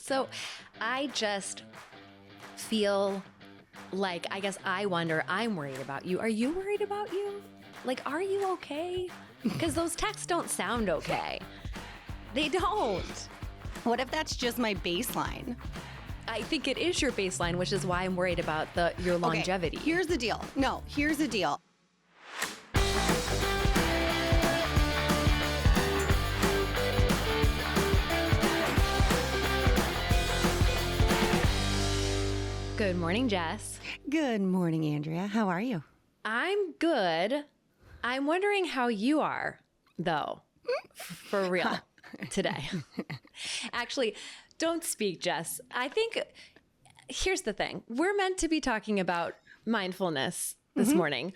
So I just feel like, I guess I wonder, I'm worried about you. Are you worried about you? Like, are you okay? Because those texts don't sound okay. They don't. What if that's just my baseline? I think it is your baseline, which is why I'm worried about your longevity. Okay, here's the deal. No, here's the deal. Good morning, Jess. Good morning, Andrea. How are you? I'm good. I'm wondering how you are, though, for real, today. Actually, don't speak, Jess. I think, here's the thing. We're meant to be talking about mindfulness this morning.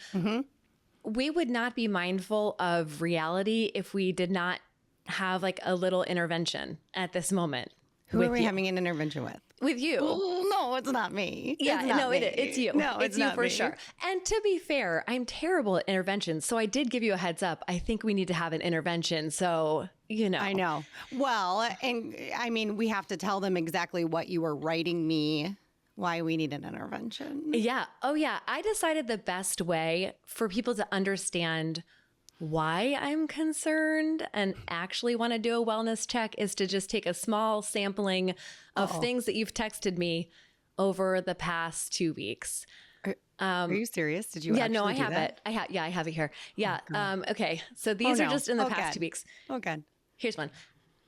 We would not be mindful of reality if we did not have like a little intervention at this moment. Who are we having an intervention with? With you. Oh, no, it's not me. Yeah, no, it's you. No, it's you for sure. And to be fair, I'm terrible at interventions. So I did give you a heads up. I think we need to have an intervention. So, you know. I know. Well, and I mean, we have to tell them exactly what you were writing me, why we need an intervention. Yeah. Oh, yeah. I decided the best way for people to understand why I'm concerned and actually want to do a wellness check is to just take a small sampling of things that you've texted me over the past 2 weeks. Are you serious? Did you? Yeah, no, I actually have do that? it. I have it here. Yeah. Okay. So these are just in the past 2 weeks. Oh, God. Here's one.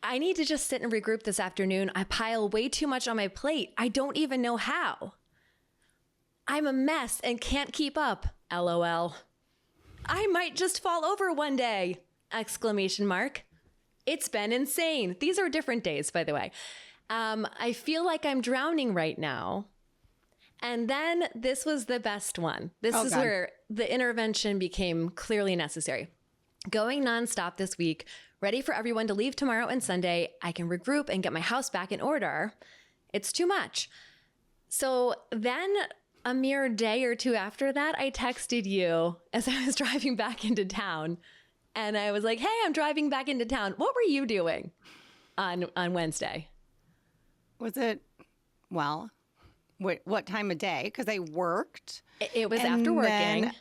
I need to just sit and regroup this afternoon. I pile way too much on my plate. I don't even know how. I'm a mess and can't keep up. LOL. I might just fall over one day! Exclamation mark. It's been insane. These are different days, by the way. I feel like I'm drowning right now. And then this was the best one. This is where the intervention became clearly necessary. Going nonstop this week, ready for everyone to leave tomorrow and Sunday. I can regroup and get my house back in order. It's too much. So then a mere day or two after that, I texted you as I was driving back into town. And I was like, hey, I'm driving back into town. What were you doing on Wednesday? Was it, well, what time of day? Because I worked. It was after working. Then,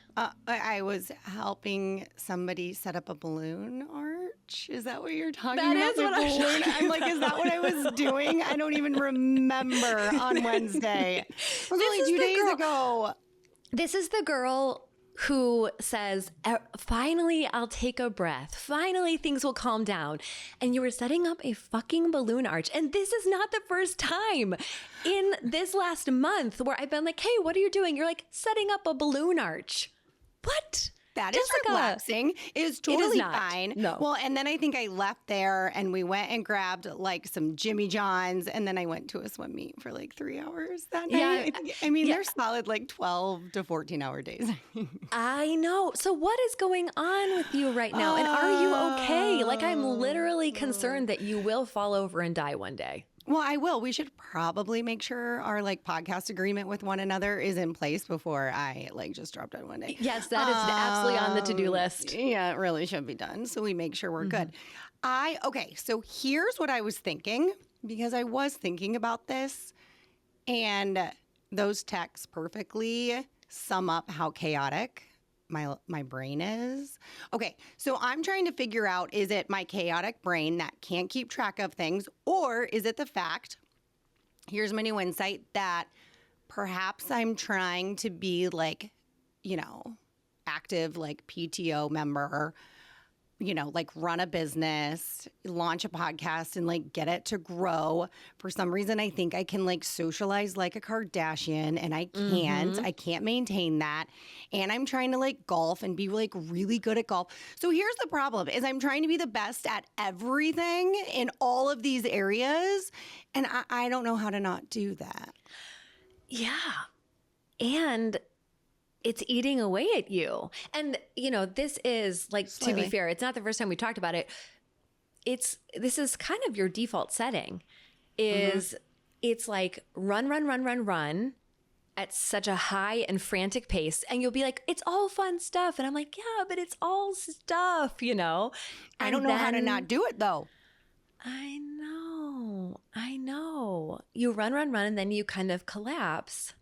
I was helping somebody set up a balloon arch. Is that what you're talking about? That is what I'm like, is that what I was doing? I don't even remember on Wednesday. It was only 2 days ago. This is the girl who says, finally, I'll take a breath. Finally, things will calm down. And you were setting up a fucking balloon arch. And this is not the first time in this last month where I've been like, hey, what are you doing? You're like, setting up a balloon arch. What? That is relaxing. It is totally fine. No. Well, and then I think I left there and we went and grabbed like some Jimmy John's and then I went to a swim meet for like 3 hours that night. I mean, they're solid like 12 to 14 hour days. I know. So what is going on with you right now? And are you okay? Like, I'm literally concerned that you will fall over and die one day. Well, I will. We should probably make sure our like podcast agreement with one another is in place before I like just drop dead one day. Yes, that is absolutely on the to-do list. Yeah, it really should be done. So we make sure we're good. Okay, so here's what I was thinking, because I was thinking about this, and those texts perfectly sum up how chaotic my brain is. Okay, so I'm trying to figure out, is it my chaotic brain that can't keep track of things, or is it the fact, here's my new insight, that perhaps I'm trying to be like, you know, active like PTO member, you know, like run a business, launch a podcast and like get it to grow. For some reason, I think I can like socialize like a Kardashian and I can't. I can't maintain that. And I'm trying to like golf and be like really good at golf. So here's the problem is I'm trying to be the best at everything in all of these areas. And I don't know how to not do that. Yeah. And it's eating away at you. And, you know, this is like, to be fair, it's not the first time we talked about it. This is kind of your default setting is it's like run at such a high and frantic pace. And you'll be like, it's all fun stuff. And I'm like, yeah, but it's all stuff, you know? I don't know how to not do it though. I know. I know. You run, and then you kind of collapse.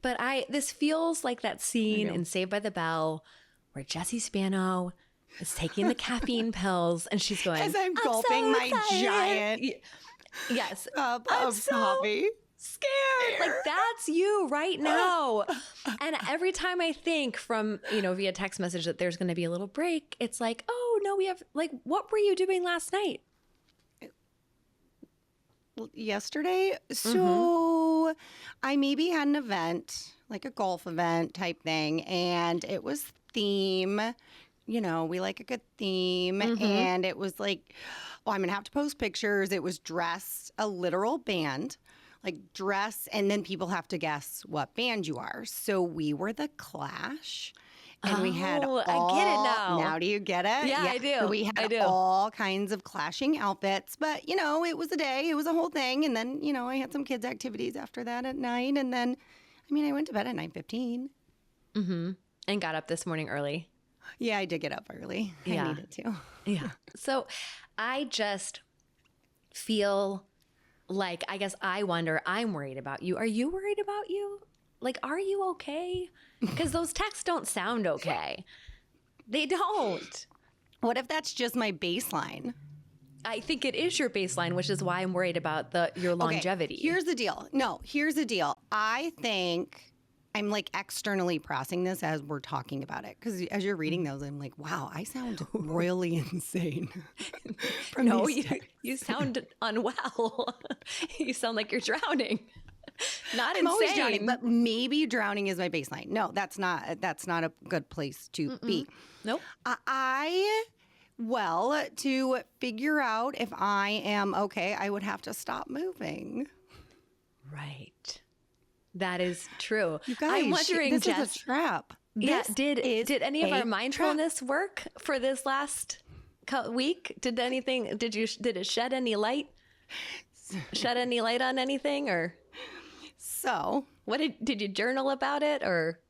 But this feels like that scene in Saved by the Bell where Jessie Spano is taking the caffeine pills and she's going, As I'm gulping my giant yes, cup of coffee. Scared. Like that's you right now. And every time I think from, via text message that there's going to be a little break, it's like, oh no, we have what were you doing last night? Yesterday. So I maybe had an event, like a golf event type thing, and it was theme. We like a good theme. And it was like, oh, I'm going to have to post pictures. It was dress, a literal band. Like dress, and then people have to guess what band you are. So we were the Clash, and we had all, I get it now. Now do you get it? Yeah, I do. So we had all kinds of clashing outfits, but it was a day. It was a whole thing, and then I had some kids' activities after that at night, and then, I went to bed at 9:15. And got up this morning early. Yeah, I did get up early. Yeah. I needed to. Yeah. So I just feel like, I guess I wonder, I'm worried about you. Are you worried about you? Like, are you okay? Because those texts don't sound okay. They don't. What if that's just my baseline? I think it is your baseline, which is why I'm worried about your longevity. Okay, here's the deal. No, here's the deal. I think I'm like externally processing this as we're talking about it. Because as you're reading those, I'm like, wow, I sound royally insane. No, you sound unwell. You sound like you're drowning. Not I'm insane. always drowning, but maybe drowning is my baseline. No, that's not a good place to be. Nope. To figure out if I am okay, I would have to stop moving. Right. That is true. You guys, I'm wondering, this Jess, is a trap. Yeah, This did is any of a our mindfulness work for this last week? Did it shed any light? Shed any light on anything, or So what did you journal about it, or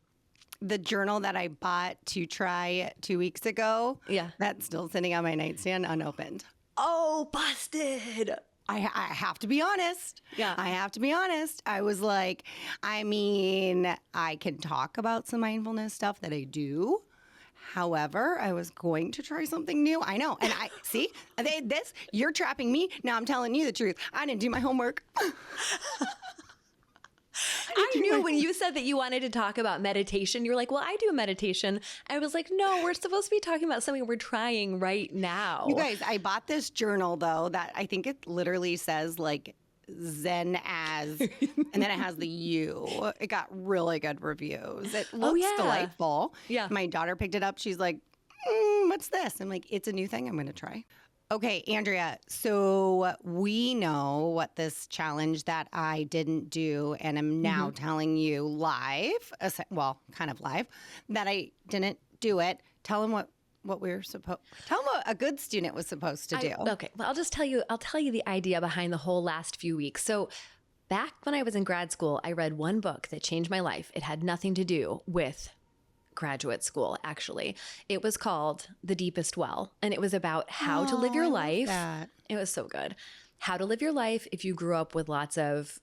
the journal that I bought to try 2 weeks ago? Yeah. That's still sitting on my nightstand unopened. oh, busted? I have to be honest. Yeah. I have to be honest. I was like, I can talk about some mindfulness stuff that I do. However, I was going to try something new. I know. And you're trapping me. Now I'm telling you the truth. I didn't do my homework. I knew when you said that you wanted to talk about meditation, you were like, well, I do meditation. I was like, no, we're supposed to be talking about something we're trying right now. You guys, I bought this journal, though, that I think it literally says like Zen as, and then it has the U. It got really good reviews. It looks delightful. Yeah. My daughter picked it up. She's like, what's this? I'm like, it's a new thing I'm going to try. Okay, Andrea, so we know what this challenge that I didn't do, and I'm now telling you live, kind of live, that I didn't do it. Tell them what we were tell them what a good student was supposed to do. Okay, well, I'll tell you the idea behind the whole last few weeks. So back when I was in grad school, I read one book that changed my life. It had nothing to do with graduate school, actually. It was called The Deepest Well, and it was about how to live your life. It was so good. How to live your life if you grew up with lots of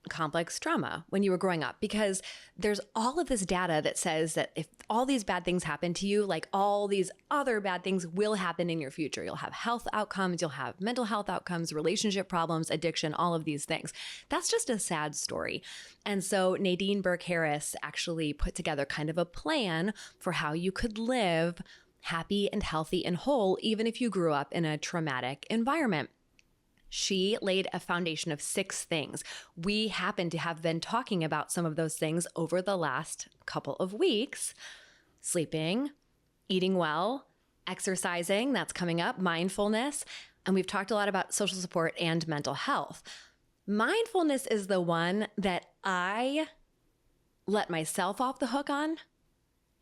complex trauma when you were growing up, because there's all of this data that says that if all these bad things happen to you, all these other bad things will happen in your future. You'll have health outcomes, you'll have mental health outcomes, relationship problems, addiction, all of these things. That's just a sad story. And so Nadine Burke-Harris actually put together kind of a plan for how you could live happy and healthy and whole, even if you grew up in a traumatic environment. She laid a foundation of 6 things. We happen to have been talking about some of those things over the last couple of weeks. Sleeping, eating well, exercising, that's coming up, mindfulness, and we've talked a lot about social support and mental health. Mindfulness is the one that I let myself off the hook on,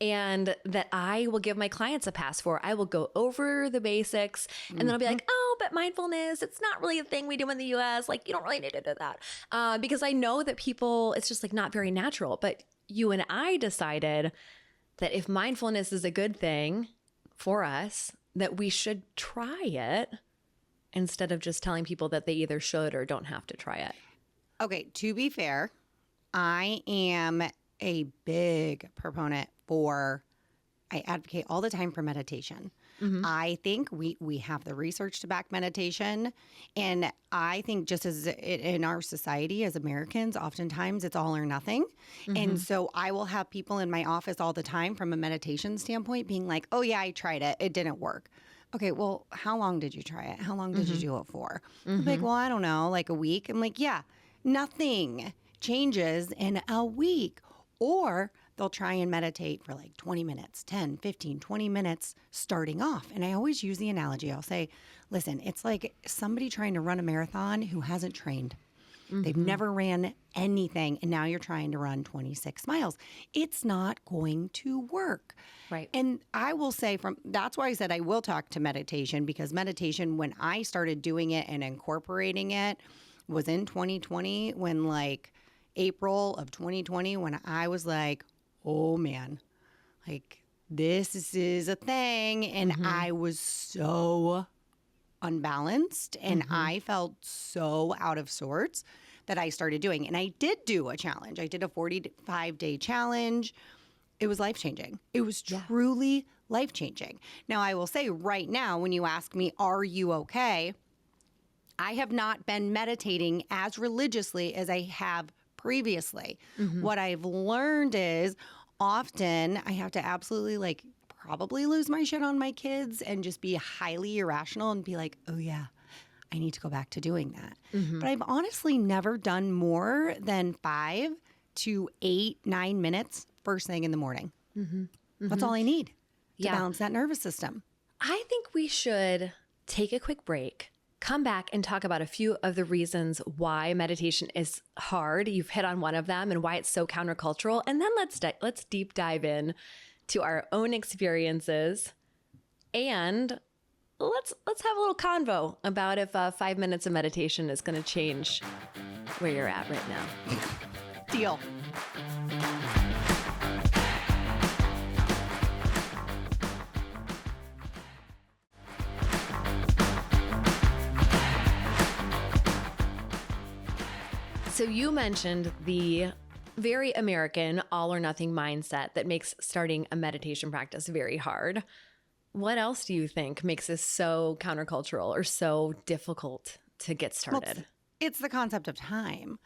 and that I will give my clients a pass for. I will go over the basics, and then I'll be like, oh, but mindfulness, it's not really a thing we do in the US. You don't really need to do that. Because I know that people, it's just not very natural. But you and I decided that if mindfulness is a good thing for us, that we should try it instead of just telling people that they either should or don't have to try it? Okay, to be fair, I am a big proponent I advocate all the time for meditation. I think we have the research to back meditation. And I think just as in our society as Americans, oftentimes it's all or nothing. And so I will have people in my office all the time from a meditation standpoint being like, oh yeah, I tried it. It didn't work. Okay, well, how long did you try it? How long did you do it for? I'm like, well, I don't know, like a week. I'm like, yeah, nothing changes in a week. Or they'll try and meditate for like 20 minutes, 10, 15, 20 minutes starting off. And I always use the analogy. I'll say, listen, it's like somebody trying to run a marathon who hasn't trained. They've never ran anything, and now you're trying to run 26 miles. It's not going to work. Right. And I will say that's why I said I will talk to meditation, because meditation, when I started doing it and incorporating it, was in 2020, when like April of 2020, when I was like, oh man, like this is a thing. And I was so unbalanced and I felt so out of sorts that I started doing. And I did do a challenge. I did a 45-day challenge. It was life-changing. It was truly life-changing. Now, I will say right now, when you ask me, are you okay? I have not been meditating as religiously as I have previously. What I've learned is often I have to absolutely probably lose my shit on my kids and just be highly irrational and be like, oh yeah, I need to go back to doing that. But I've honestly never done more than 5 to 8, 9 minutes first thing in the morning. That's all I need to balance that nervous system. I think we should take a quick break, come back and talk about a few of the reasons why meditation is hard. You've hit on one of them and why it's so countercultural. And then let's deep dive in to our own experiences, and let's have a little convo about if 5 minutes of meditation is going to change where you're at right now. Deal. So you mentioned the very American all or nothing mindset that makes starting a meditation practice very hard. What else do you think makes this so countercultural or so difficult to get started? Well, it's the concept of time,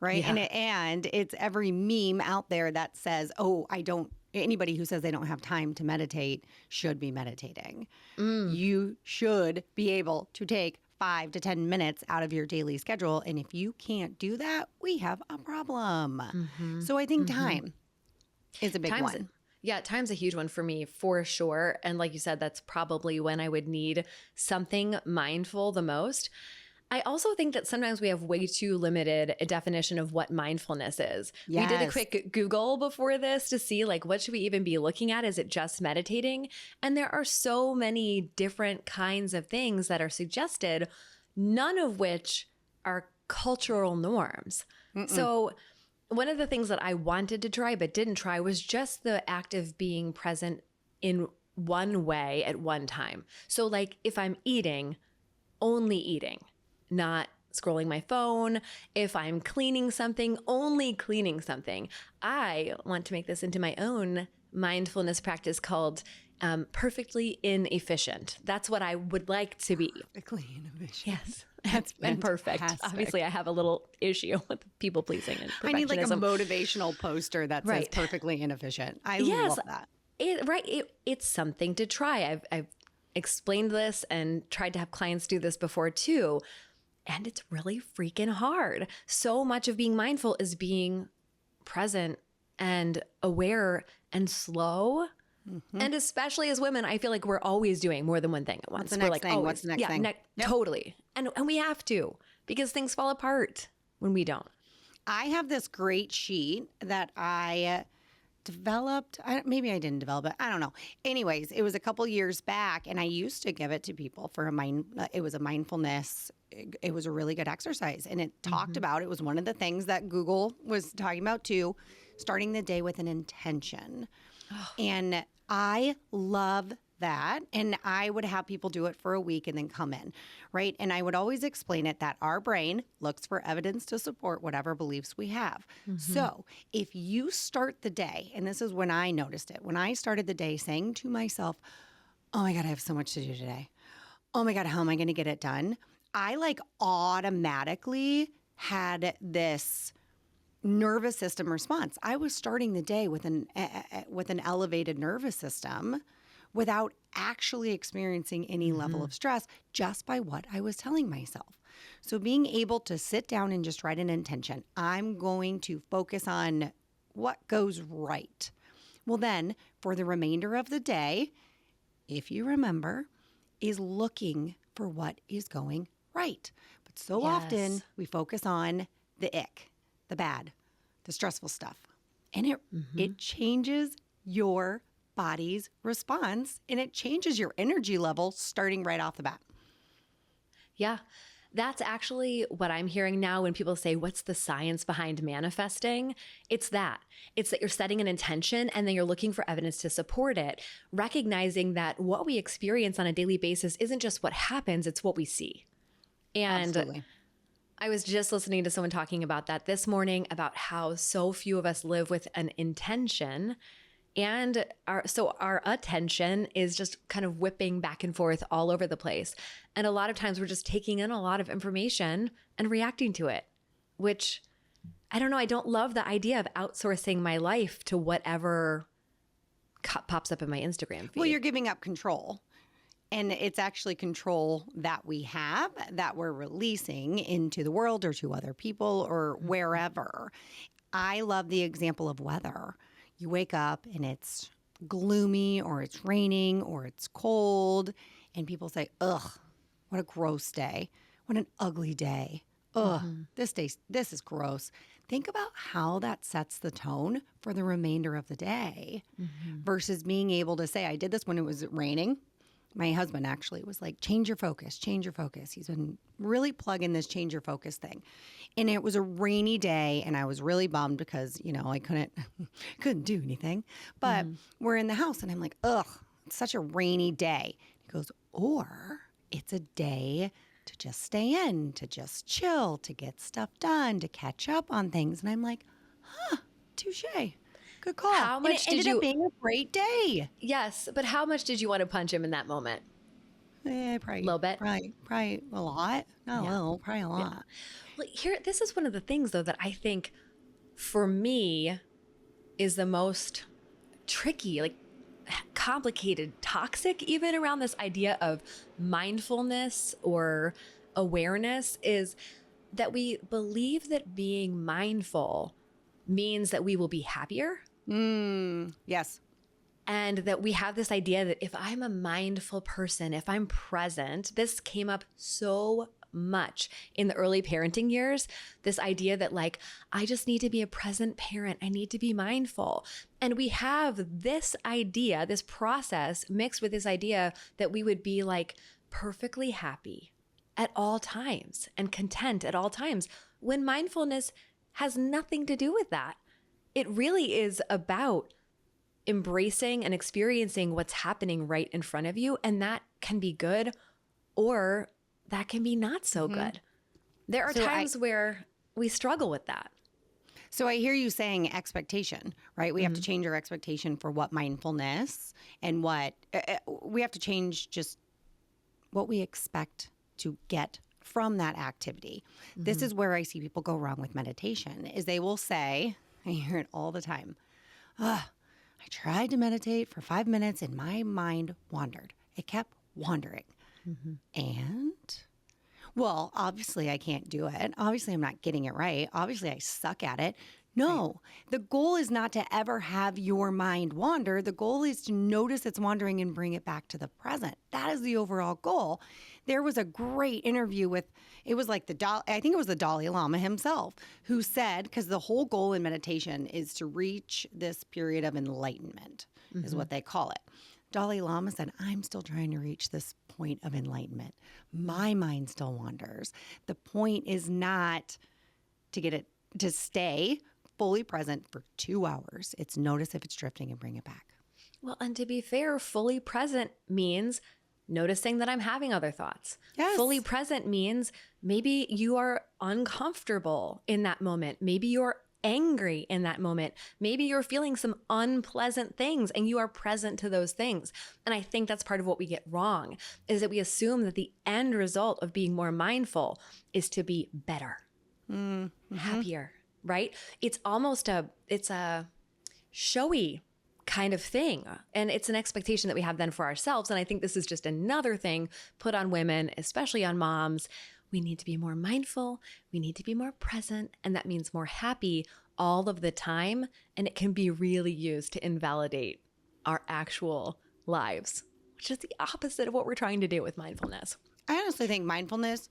right? Yeah. And it's every meme out there that says, oh, anybody who says they don't have time to meditate should be meditating. You should be able to take 5 to 10 minutes out of your daily schedule. And if you can't do that, we have a problem. So I think time is a big one. Yeah, time's a huge one for me, for sure. And like you said, that's probably when I would need something mindful the most. I also think that sometimes we have way too limited a definition of what mindfulness is. Yes. We did a quick Google before this to see what should we even be looking at? Is it just meditating? And there are so many different kinds of things that are suggested, none of which are cultural norms. So one of the things that I wanted to try but didn't try was just the act of being present in one way at one time. So if I'm eating, only eating, not scrolling my phone. If I'm cleaning something, only cleaning something. I want to make this into my own mindfulness practice called perfectly inefficient. That's what I would like to be. Perfectly inefficient. Yes. That's and perfect. fantastic. Obviously, I have a little issue with people pleasing and perfectionism. I need a motivational poster that says perfectly inefficient. I love that. It's something to try. I've explained this and tried to have clients do this before too. And it's really freaking hard. So much of being mindful is being present and aware and slow. And especially as women, I feel like we're always doing more than one thing at once. What's the next thing? Always, What's the next thing? Yep. Totally. And we have to, because things fall apart when we don't. I have this great sheet that I developed. Maybe I didn't develop it. I don't know. Anyways, it was a couple years back, and I used to give it to people for it was a mindfulness. It was a really good exercise, and it talked about, it was one of the things that Google was talking about too, starting the day with an intention. And I love that. And I would have people do it for a week and then come in, right? And I would always explain it that our brain looks for evidence to support whatever beliefs we have. So if you start the day, and this is when I noticed it, when I started the day saying to myself, oh my God, I have so much to do today. Oh my God, how am I going to get it done? I like automatically had this nervous system response. I was starting the day with an elevated nervous system without actually experiencing any level of stress just by what I was telling myself. So being able to sit down and just write an intention, I'm going to focus on what goes right. Well, then for the remainder of the day, if you remember, is looking for what is going right. But so often we focus on the ick, the bad, the stressful stuff. And it changes your body's response and it changes your energy level starting right off the bat. Yeah. That's actually what I'm hearing now when people say, what's the science behind manifesting? It's that. It's that you're setting an intention and then you're looking for evidence to support it, recognizing that what we experience on a daily basis isn't just what happens, it's what we see. And Absolutely. I was just listening to someone talking about that this morning, about how so few of us live with an intention. And our attention is just kind of whipping back and forth all over the place. And a lot of times we're just taking in a lot of information and reacting to it, which I don't know. I don't love the idea of outsourcing my life to whatever pops up in my Instagram feed. Well, you're giving up control. And it's actually control that we have that we're releasing into the world or to other people or wherever. I love the example of weather. You wake up and it's gloomy or it's raining or it's cold and people say, ugh, what a gross day. What an ugly day. Ugh, this is gross. Think about how that sets the tone for the remainder of the day versus being able to say, I did this when it was raining. My husband actually was like, change your focus, change your focus. He's been really plugging this change your focus thing. And it was a rainy day and I was really bummed because, I couldn't do anything. But we're in the house and I'm like, ugh, it's such a rainy day. He goes, or it's a day to just stay in, to just chill, to get stuff done, to catch up on things. And I'm like, touche. Good call. How much and it ended up being a great day. Yes, but how much did you want to punch him in that moment? Probably. A little bit? Probably a lot. Not a little, probably a lot. Well, this is one of the things, though, that I think for me is the most tricky, like complicated, toxic, even around this idea of mindfulness or awareness, is that we believe that being mindful means that we will be happier. Yes. And that we have this idea that if I'm a mindful person, if I'm present, this came up so much in the early parenting years, this idea that like, I just need to be a present parent. I need to be mindful. And we have this idea, this process mixed with this idea that we would be like perfectly happy at all times and content at all times, when mindfulness has nothing to do with that. It really is about embracing and experiencing what's happening right in front of you. And that can be good or that can be not so good. There are times where we struggle with that. So I hear you saying expectation, right? We have to change our expectation for what mindfulness and what we have to change just what we expect to get from that activity. This is where I see people go wrong with meditation is they will say, I hear it all the time, I tried to meditate for 5 minutes and my mind wandered. It kept wandering. And, well, obviously I can't do it. Obviously I'm not getting it right. Obviously I suck at it. No, the goal is not to ever have your mind wander. The goal is to notice it's wandering and bring it back to the present. That is the overall goal. There was a great interview with, it was like I think it was the Dalai Lama himself who said, because the whole goal in meditation is to reach this period of enlightenment, is what they call it. Dalai Lama said, I'm still trying to reach this point of enlightenment. My mind still wanders. The point is not to get it to stay fully present for 2 hours. It's notice if it's drifting and bring it back. Well, and to be fair, fully present means noticing that I'm having other thoughts. Yes. Fully present means maybe you are uncomfortable in that moment. Maybe you're angry in that moment. Maybe you're feeling some unpleasant things and you are present to those things. And I think that's part of what we get wrong is that we assume that the end result of being more mindful is to be better, happier, right? It's almost it's a showy kind of thing. And it's an expectation that we have then for ourselves. And I think this is just another thing put on women, especially on moms. We need to be more mindful. We need to be more present. And that means more happy all of the time. And it can be really used to invalidate our actual lives, which is the opposite of what we're trying to do with mindfulness. I honestly think mindfulness,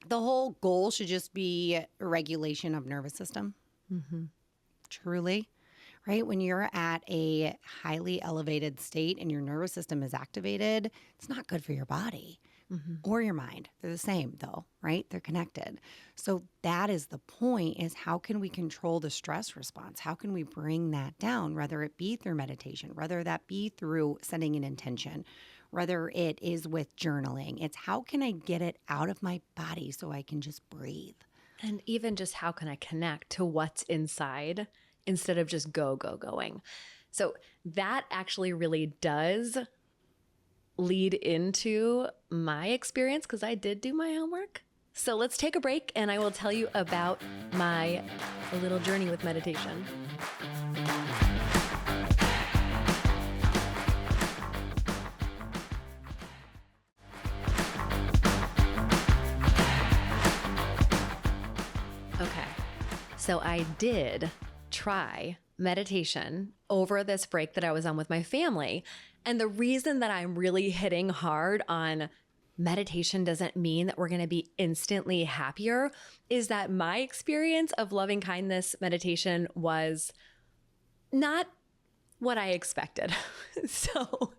the whole goal should just be regulation of nervous system. Truly. Right? When you're at a highly elevated state and your nervous system is activated, it's not good for your body or your mind. They're the same though, right? They're connected. So that is the point, is how can we control the stress response? How can we bring that down, whether it be through meditation, whether that be through setting an intention, whether it is with journaling. It's how can I get it out of my body so I can just breathe? And even just how can I connect to what's inside instead of just going. So that actually really does lead into my experience because I did do my homework. So let's take a break and I will tell you about my little journey with meditation. Okay, so I did try meditation over this break that I was on with my family. And the reason that I'm really hitting hard on meditation doesn't mean that we're going to be instantly happier is that my experience of loving kindness meditation was not what I expected. So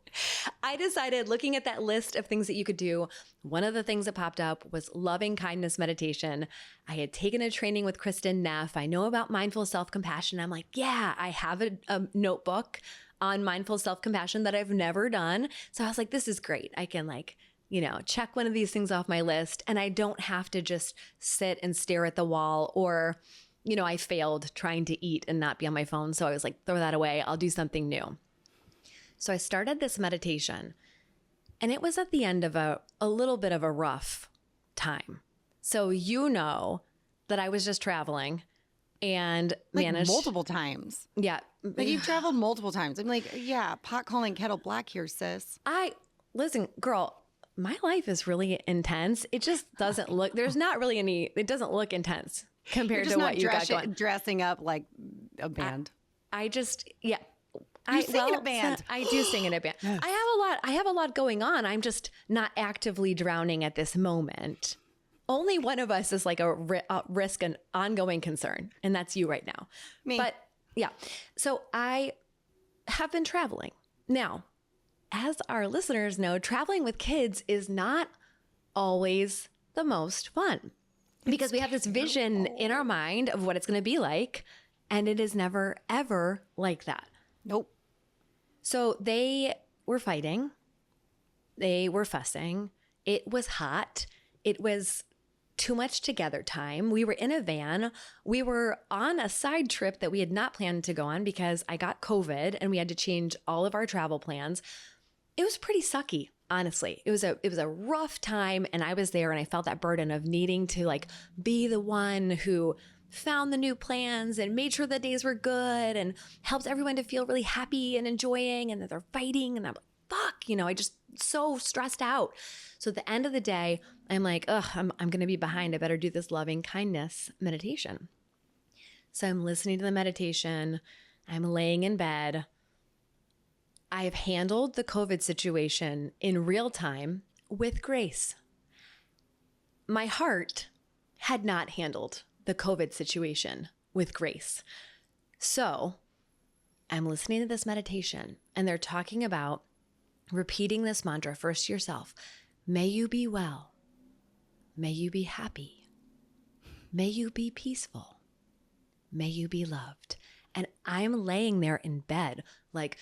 I decided, looking at that list of things that you could do, one of the things that popped up was loving kindness meditation. I had taken a training with Kristen Neff. I know about mindful self-compassion. I'm like, yeah, I have a notebook on mindful self-compassion that I've never done. So I was like, this is great. I can check one of these things off my list and I don't have to just sit and stare at the wall or I failed trying to eat and not be on my phone. So I was like, throw that away. I'll do something new. So I started this meditation and it was at the end of a little bit of a rough time. So that I was just traveling and managed multiple times. Yeah. Like you've traveled multiple times. I'm like, yeah, pot calling kettle black here, sis. Listen, girl, my life is really intense. It just doesn't look, there's not really it doesn't look intense compared to what you got going. Dressing up like a band. You sing in a band. I do sing in a band. Yes. I have a lot going on. I'm just not actively drowning at this moment. Only one of us is like a risk and ongoing concern, and that's you right now. Me. But yeah, so I have been traveling. Now, as our listeners know, traveling with kids is not always the most fun because we have this vision in our mind of what it's going to be like, and it is never, ever like that. Nope. So they were fighting. They were fussing. It was hot. It was too much together time. We were in a van. We were on a side trip that we had not planned to go on because I got COVID and we had to change all of our travel plans. It was pretty sucky, honestly. It was a rough time, and I was there and I felt that burden of needing to be the one who found the new plans and made sure the days were good and helped everyone to feel really happy and enjoying, and that they're fighting. And I'm like, fuck, I just so stressed out. So at the end of the day, I'm like, I'm going to be behind. I better do this loving kindness meditation. So I'm listening to the meditation. I'm laying in bed. I've handled the COVID situation in real time with grace. My heart had not handled the COVID situation with grace. So I'm listening to this meditation and they're talking about repeating this mantra first to yourself. May you be well. May you be happy. May you be peaceful. May you be loved. And I'm laying there in bed like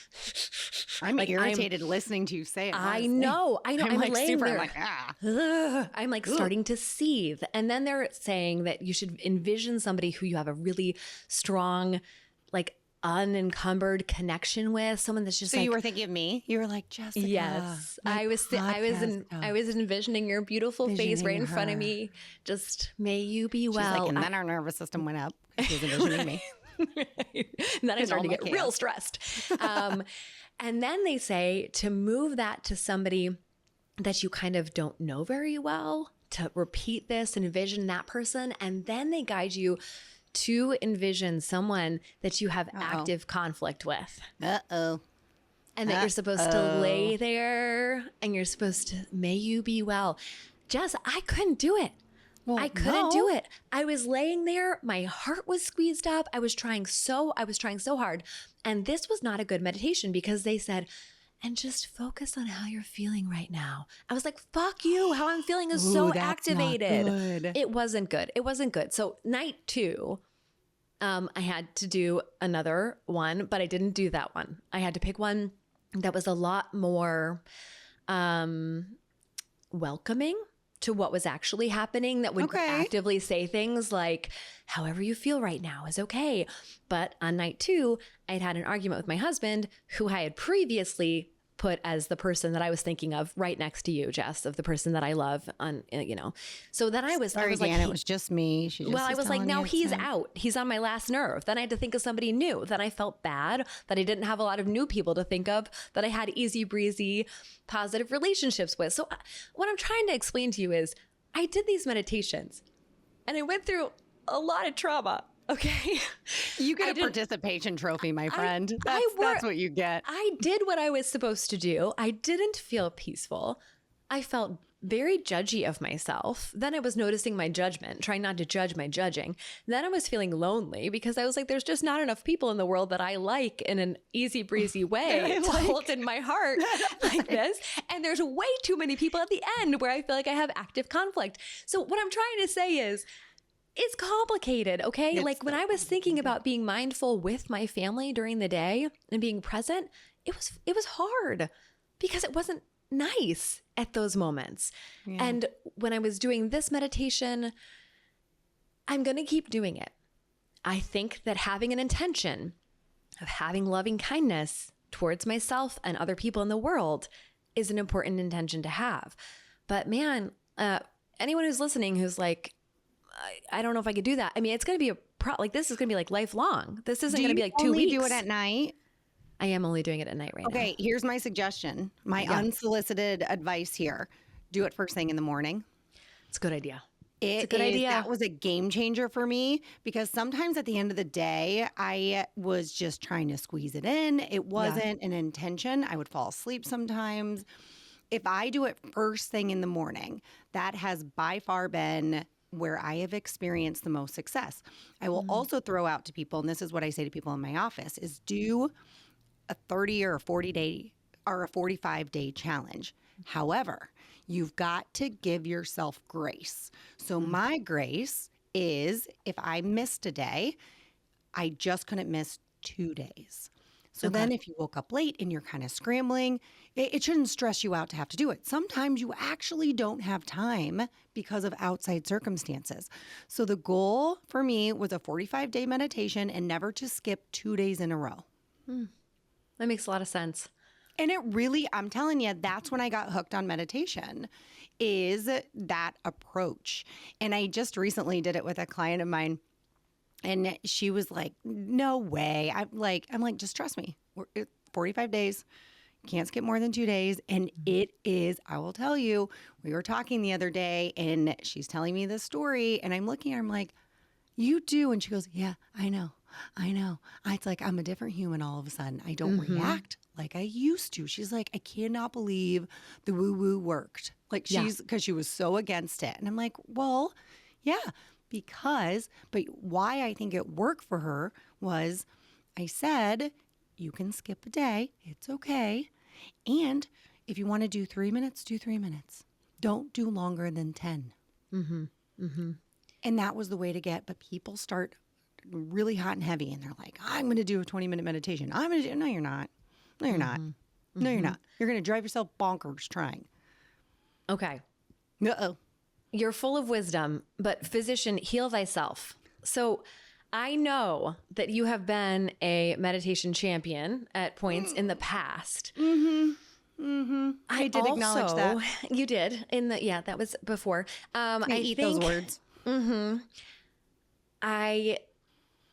I'm like, irritated listening to you say it. I honestly. know. I'm like laying super. there. I'm like, ah. Ugh, I'm like starting to seethe. And then they're saying that you should envision somebody who you have a really strong, like unencumbered connection with, someone that's just So like, you were thinking of me? You were like, Jessica. yes, my I was podcast I was envisioning your beautiful face right Visioning in front of her. me. Just may you be She's well. like, and then our nervous system went up because she was envisioning me. And then I started to my get real chaos. stressed. And then they say to move that to somebody that you kind of don't know very well, to repeat this and envision that person. And then they guide you to envision someone that you have active conflict with. Uh-oh. And that you're supposed to lay there and you're supposed to, may you be well. Jess, I couldn't do it. Well, I couldn't do it. I was laying there. My heart was squeezed up. I was trying so hard. And this was not a good meditation because they said, and just focus on how you're feeling right now. I was like, fuck you. How I'm feeling is so that's not activated. good. It wasn't good. It wasn't good. So night 2, I had to do another one, but I didn't do that one. I had to pick one that was a lot more welcoming to what was actually happening, that would actively say things like, however you feel right now is okay. But on night 2, I'd had an argument with my husband, who I had previously put as the person that I was thinking of right next to you, Jess, of the person that I love on, So then I was Sorry, like, Dan, it was just me. She just I was like, telling now me he's it's out. He's on my last nerve. Then I had to think of somebody new. Then I felt bad that I didn't have a lot of new people to think of, that I had easy breezy, positive relationships with. So what I'm trying to explain to you is I did these meditations and I went through a lot of trauma. Okay. You get a participation trophy, my friend. That's what you get. I did what I was supposed to do. I didn't feel peaceful. I felt very judgy of myself. Then I was noticing my judgment, trying not to judge my judging. Then I was feeling lonely because I was like, there's just not enough people in the world that I like in an easy breezy way to hold in my heart like this. And there's way too many people at the end where I feel like I have active conflict. So what I'm trying to say is, it's complicated, okay? Like when I was thinking about being mindful with my family during the day and being present, it was hard because it wasn't nice at those moments. Yeah. And when I was doing this meditation, I'm going to keep doing it. I think that having an intention of having loving kindness towards myself and other people in the world is an important intention to have. But man, anyone who's listening who's like, I don't know if I could do that. I mean, it's going to be this is going to be like lifelong. This isn't going to be like 2 weeks. Do you only do it at night? I am only doing it at night right now. Okay, here's my suggestion. My unsolicited advice here. Do it first thing in the morning. It's a good idea. It's a good idea. That was a game changer for me because sometimes at the end of the day, I was just trying to squeeze it in. It wasn't an intention. I would fall asleep sometimes. If I do it first thing in the morning, that has by far been where I have experienced the most success. I will also throw out to people, and this is what I say to people in my office, is do a 30 or a 40 day or a 45-day challenge. However, you've got to give yourself grace. So my grace is if I missed a day, I just couldn't miss 2 days. So then if you woke up late and you're kind of scrambling, it shouldn't stress you out to have to do it. Sometimes you actually don't have time because of outside circumstances. So the goal for me was a 45-day meditation and never to skip 2 days in a row. That makes a lot of sense. And it really, I'm telling you, that's when I got hooked on meditation, is that approach. And I just recently did it with a client of mine. And she was like, no way. I'm like, just trust me. 45 days. Can't skip more than 2 days. And it is, I will tell you, we were talking the other day and she's telling me this story and I'm looking at her, I'm like, you do? And she goes, yeah, I know. It's like, I'm a different human all of a sudden. I don't react like I used to. She's like, I cannot believe the woo-woo worked. Like because she was so against it. And I'm like, well, yeah. But why I think it worked for her was I said, you can skip a day. It's okay. And if you want to do 3 minutes, do 3 minutes. Don't do longer than 10. And that was the way to get, but people start really hot and heavy and they're like, I'm going to do a 20-minute meditation. No, you're not. No, you're not. No, you're not. You're going to drive yourself bonkers trying. Okay. Uh-oh. You're full of wisdom, but physician, heal thyself. So I know that you have been a meditation champion at points in the past. I did acknowledge that. You did that was before. I eat those words. I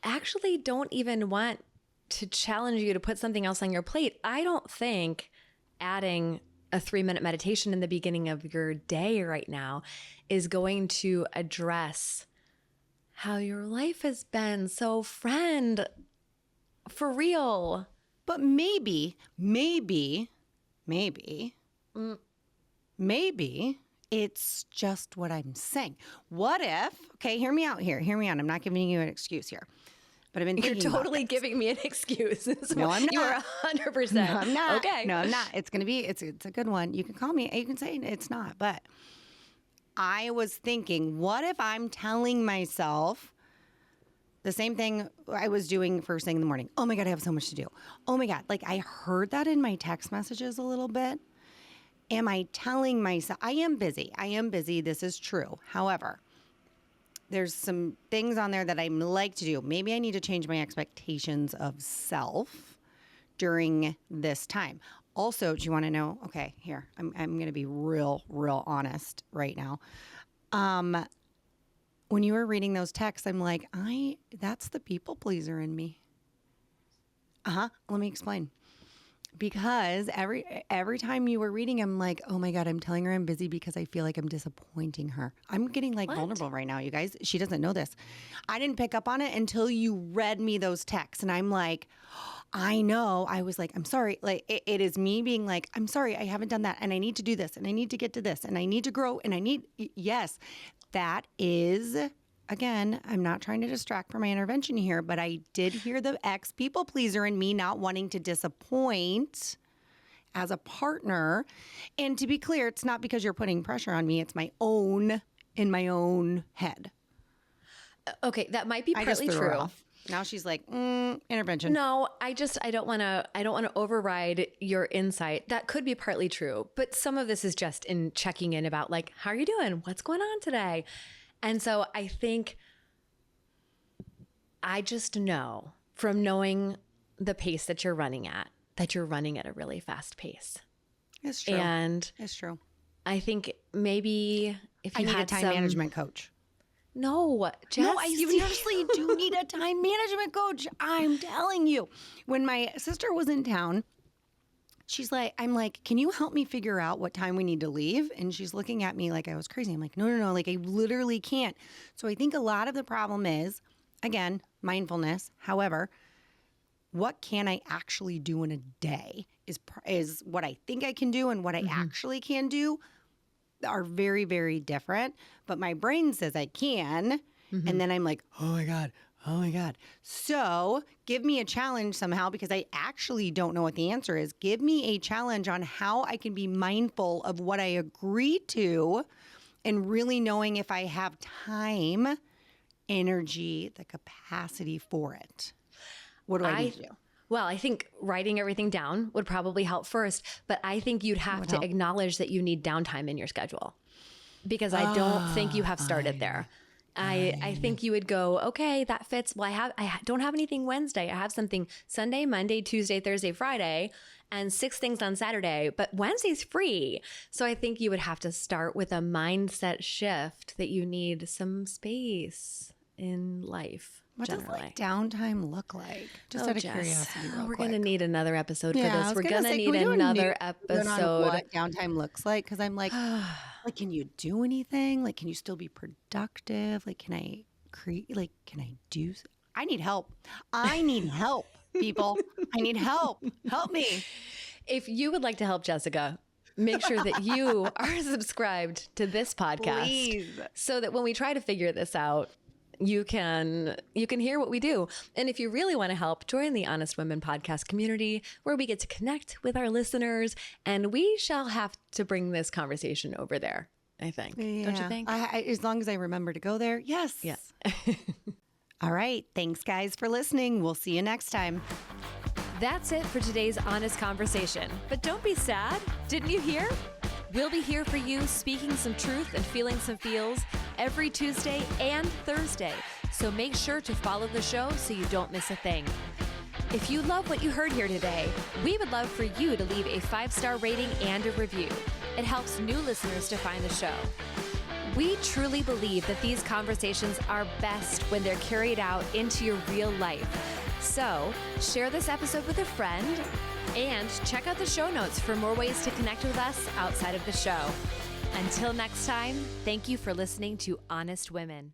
actually don't even want to challenge you to put something else on your plate. I don't think adding a 3-minute meditation in the beginning of your day right now is going to address how your life has been. So friend, for real. But maybe it's just what I'm saying. What if, okay, hear me out here. Hear me out. I'm not giving you an excuse here. But I've been You're thinking totally giving me an excuse. So No, I'm not. You are 100%. No, I'm not. Okay. No, I'm not. It's a good one. You can call me. You can say it's not. But I was thinking, what if I'm telling myself the same thing I was doing first thing in the morning? Oh my God, I have so much to do. Oh my God. Like I heard that in my text messages a little bit. Am I telling myself, I am busy. This is true. However, there's some things on there that I like to do. Maybe I need to change my expectations of self during this time. Also, do you want to know? Okay, here, I'm going to be real honest right now. When you were reading those texts, I'm like, that's the people pleaser in me. Let me explain. Because every time you were reading, I'm like, oh my God, I'm telling her I'm busy because I feel like I'm disappointing her. I'm getting vulnerable right now, you guys. She doesn't know this. I didn't pick up on it until you read me those texts. And I'm like, I know. I was like, I'm sorry. Like it is me being like, I'm sorry, I haven't done that. And I need to do this. And I need to get to this. And I need to grow. And yes, that is... Again, I'm not trying to distract from my intervention here, but I did hear the ex-people pleaser in me not wanting to disappoint as a partner. And to be clear, it's not because you're putting pressure on me. It's in my own head. Okay, that might be partly threw her true. off. Now she's like, intervention. No, I don't want to override your insight. That could be partly true, but some of this is just in checking in about like, how are you doing? What's going on today? And so I think I just know from knowing the pace that you're running at a really fast pace. It's true. And it's true. I think maybe if you I need had a time management coach. No, Jess. No, I seriously do need a time management coach. I'm telling you. When my sister was in town, I'm like, can you help me figure out what time we need to leave? And she's looking at me like I was crazy. I'm like, no, like I literally can't. So I think a lot of the problem is, again, mindfulness. However, what can I actually do in a day is what I think I can do and what I actually can do are very, very different. But my brain says I can. And then I'm like, oh my God. So give me a challenge somehow because I actually don't know what the answer is. Give me a challenge on how I can be mindful of what I agree to and really knowing if I have time, energy, the capacity for it. What do I need to do? Well, I think writing everything down would probably help first, but I think you'd have to acknowledge that you need downtime in your schedule because I don't think you have started there. I think you would go, okay, that fits. Well, I don't have anything Wednesday. I have something Sunday, Monday, Tuesday, Thursday, Friday, and 6 things on Saturday, but Wednesday's free. So I think you would have to start with a mindset shift that you need some space in life. What generally. does like downtime look like? Just out of curiosity, real we're quick. going to need another episode for Yeah, this. We're going to need another episode. On what downtime looks like? Because I'm like, can you do anything? Like, can you still be productive? Like, can I create? Like, can I do? I need help. I need help, people. I need help. Help me. If you would like to help Jessica, make sure that you are subscribed to this podcast. Please. So that when we try to figure this out, you can hear what we do. And if you really want to help, join the Honest Women podcast community where we get to connect with our listeners, and we shall have to bring this conversation over there, I think. Yeah. Don't you think? As long as I remember to go there. Yes. Yes. All right. Thanks, guys, for listening. We'll see you next time. That's it for today's honest conversation. But don't be sad. Didn't you hear? We'll be here for you, speaking some truth and feeling some feels every Tuesday and Thursday. So make sure to follow the show so you don't miss a thing. If you love what you heard here today, we would love for you to leave a 5-star rating and a review. It helps new listeners to find the show. We truly believe that these conversations are best when they're carried out into your real life. So, share this episode with a friend and check out the show notes for more ways to connect with us outside of the show. Until next time, thank you for listening to Honest Women.